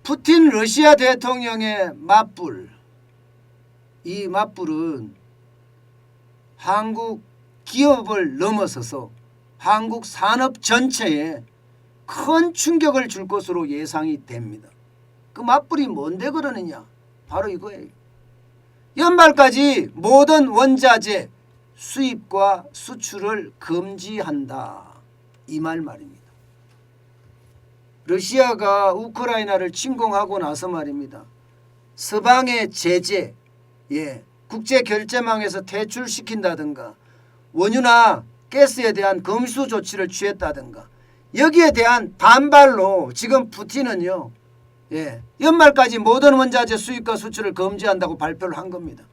푸틴 러시아 대통령의 맞불, 이 맞불은 한국 기업을 넘어서서 한국 산업 전체에 큰 충격을 줄 것으로 예상이 됩니다. 그 맞불이 뭔데 그러느냐? 바로 이거예요. 연말까지 모든 원자재 수입과 수출을 금지한다. 이 말입니다. 러시아가 우크라이나를 침공하고 나서 말입니다. 서방의 제재, 국제결제망에서 퇴출시킨다든가 원유나 가스에 대한 금수 조치를 취했다든가 여기에 대한 반발로 지금 푸틴은요. 연말까지 모든 원자재 수입과 수출을 금지한다고 발표를 한 겁니다.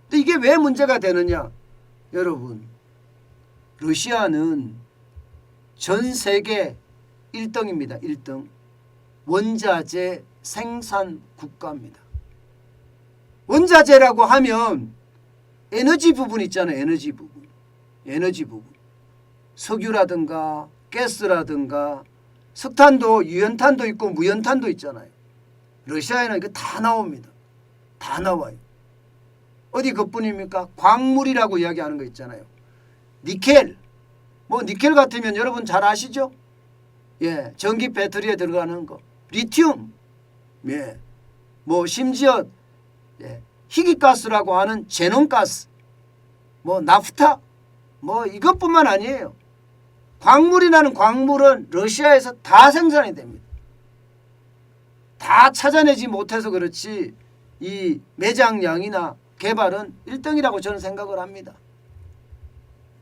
근데 이게 왜 문제가 되느냐? 여러분, 러시아는 전 세계 1등입니다. 1등. 원자재 생산 국가입니다. 원자재라고 하면 에너지 부분 있잖아요. 에너지 부분. 석유라든가 가스라든가 석탄도 유연탄도 있고 무연탄도 있잖아요. 러시아에는 이거 다 나옵니다. 다 나와요. 어디 그뿐입니까? 광물이라고 이야기하는 거 있잖아요. 니켈. 니켈 같으면 여러분 잘 아시죠? 전기 배터리에 들어가는 거. 리튬. 심지어 희귀가스라고 하는 제논가스. 나프타. 이것뿐만 아니에요. 광물이라는 광물은 러시아에서 다 생산이 됩니다. 다 찾아내지 못해서 그렇지 이 매장량이나 개발은 1등이라고 저는 생각을 합니다.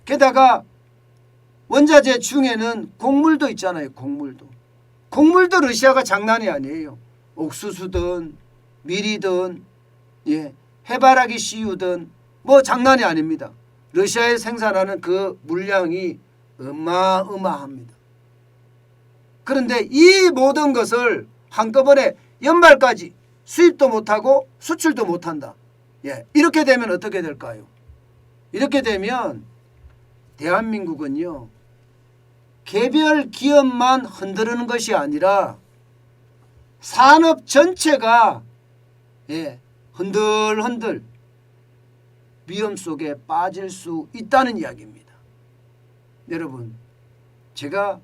게다가 원자재 중에는 곡물도 있잖아요. 곡물도 러시아가 장난이 아니에요. 옥수수든 밀이든 해바라기 씨유든 장난이 아닙니다. 러시아에 생산하는 그 물량이 어마어마합니다. 그런데 이 모든 것을 한꺼번에 연말까지 수입도 못하고 수출도 못한다. 이렇게 되면 어떻게 될까요? 이렇게 되면 대한민국은요. 개별 기업만 흔드는 것이 아니라 산업 전체가 흔들흔들 위험 속에 빠질 수 있다는 이야기입니다. 여러분, 제가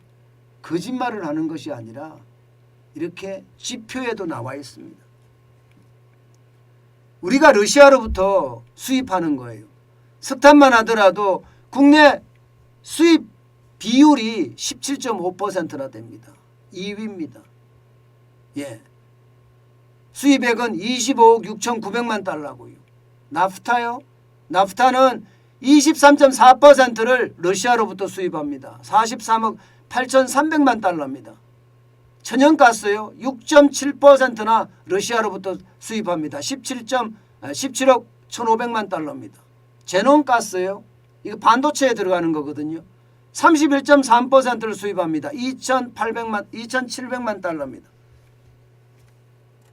거짓말을 하는 것이 아니라 이렇게 지표에도 나와 있습니다. 우리가 러시아로부터 수입하는 거예요. 석탄만 하더라도 국내 수입 비율이 17.5%나 됩니다. 2위입니다. 수입액은 25억 6,900만 달러고요. 나프타요? 나프타는 23.4%를 러시아로부터 수입합니다. 43억 8,300만 달러입니다. 천연가스요. 6.7%나 러시아로부터 수입합니다. 17억 1,500만 달러입니다. 제논가스요. 이거 반도체에 들어가는 거거든요. 31.3%를 수입합니다. 2,700만 달러입니다.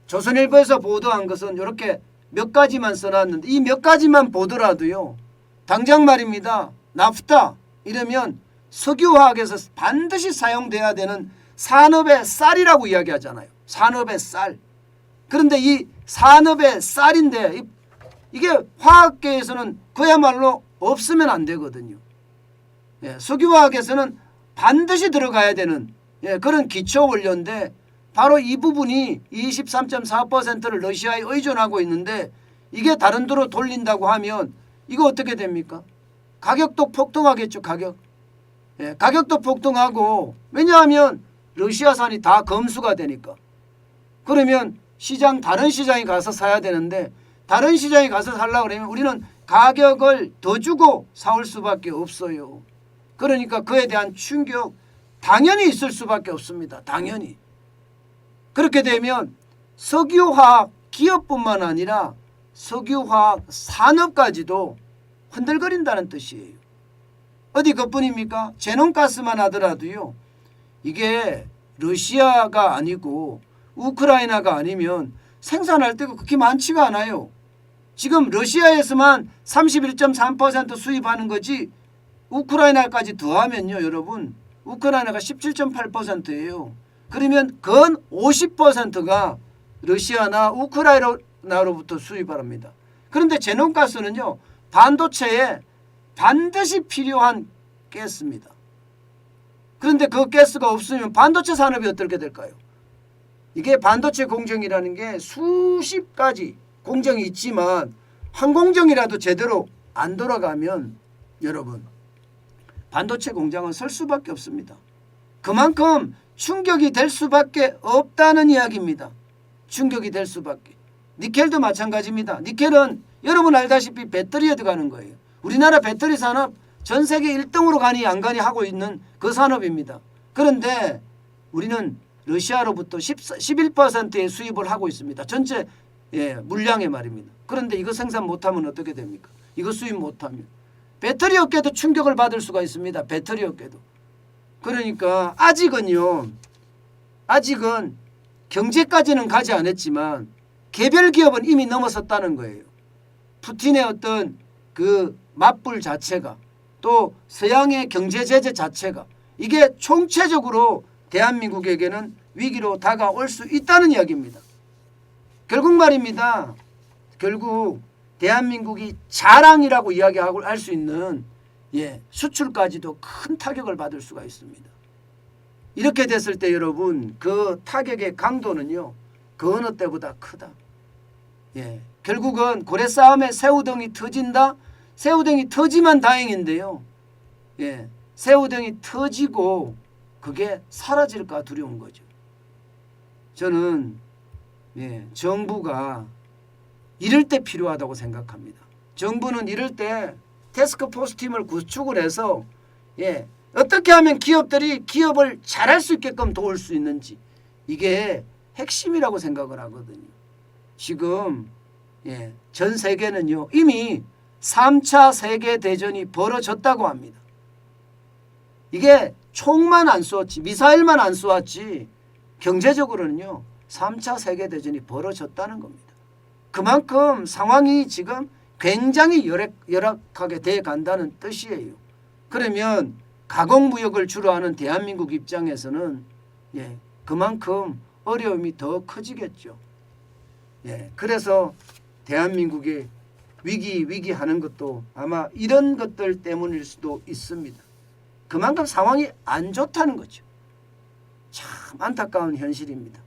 조선일보에서 보도한 것은 이렇게 몇 가지만 써놨는데 이 몇 가지만 보더라도요. 당장 말입니다. 나프타 이러면 석유화학에서 반드시 사용돼야 되는 산업의 쌀이라고 이야기하잖아요. 산업의 쌀. 그런데 이 산업의 쌀인데 이게 화학계에서는 그야말로 없으면 안 되거든요. 석유화학에서는 반드시 들어가야 되는 그런 기초 원료인데 바로 이 부분이 23.4%를 러시아에 의존하고 있는데 이게 다른 데로 돌린다고 하면 이거 어떻게 됩니까? 가격도 폭등하겠죠. 가격도 폭등하고 왜냐하면 러시아산이 다 검수가 되니까. 그러면 다른 시장에 가서 사야 되는데 다른 시장에 가서 살려고 그러면 우리는 가격을 더 주고 사올 수밖에 없어요. 그러니까 그에 대한 충격 당연히 있을 수밖에 없습니다. 당연히. 그렇게 되면 석유화학 기업뿐만 아니라 석유화학 산업까지도 흔들거린다는 뜻이에요. 어디 그뿐입니까? 제논가스만 하더라도요. 이게 러시아가 아니고 우크라이나가 아니면 생산할 때가 그렇게 많지가 않아요. 지금 러시아에서만 31.3% 수입하는 거지 우크라이나까지 더하면요. 여러분 우크라이나가 17.8%예요. 그러면 건 50%가 러시아나 우크라이나로부터 수입을 합니다. 그런데 제논가스는요, 반도체에 반드시 필요한 가스입니다. 그런데 그 가스가 없으면 반도체 산업이 어떻게 될까요? 이게 반도체 공정이라는 게 수십 가지 공정이 있지만 한 공정이라도 제대로 안 돌아가면 여러분 반도체 공장은 설 수밖에 없습니다. 그만큼 충격이 될 수밖에 없다는 이야기입니다. 충격이 될 수밖에. 니켈도 마찬가지입니다. 니켈은 여러분 알다시피 배터리에 들어가는 거예요. 우리나라 배터리 산업 전 세계 1등으로 가니 안 가니 하고 있는 그 산업입니다. 그런데 우리는 러시아로부터 11%의 수입을 하고 있습니다. 전체 물량의 말입니다. 그런데 이거 생산 못하면 어떻게 됩니까? 이거 수입 못하면 배터리 업계도 충격을 받을 수가 있습니다. 배터리 업계도. 그러니까 아직은 경제까지는 가지 않았지만 개별 기업은 이미 넘어섰다는 거예요. 푸틴의 어떤 그 맞불 자체가 또 서양의 경제 제재 자체가 이게 총체적으로 대한민국에게는 위기로 다가올 수 있다는 이야기입니다. 결국 말입니다. 결국 대한민국이 자랑이라고 이야기할 수 있는 수출까지도 큰 타격을 받을 수가 있습니다. 이렇게 됐을 때 여러분 그 타격의 강도는요 그 어느 때보다 크다. 결국은 고래 싸움에 새우등이 터진다. 새우등이 터지면 다행인데요. 새우등이 터지고 그게 사라질까 두려운 거죠. 저는 정부가 이럴 때 필요하다고 생각합니다. 정부는 이럴 때 태스크포스 팀을 구축을 해서 어떻게 하면 기업들이 기업을 잘할 수 있게끔 도울 수 있는지 이게 핵심이라고 생각을 하거든요. 지금 전 세계는요 이미 3차 세계대전이 벌어졌다고 합니다. 이게 총만 안 쏘았지 미사일만 안 쏘았지 경제적으로는요 3차 세계대전이 벌어졌다는 겁니다. 그만큼 상황이 지금 굉장히 열악하게 돼 간다는 뜻이에요. 그러면 가공무역을 주로 하는 대한민국 입장에서는 그만큼 어려움이 더 커지겠죠. 그래서 대한민국이 위기하는 것도 아마 이런 것들 때문일 수도 있습니다. 그만큼 상황이 안 좋다는 거죠. 참 안타까운 현실입니다.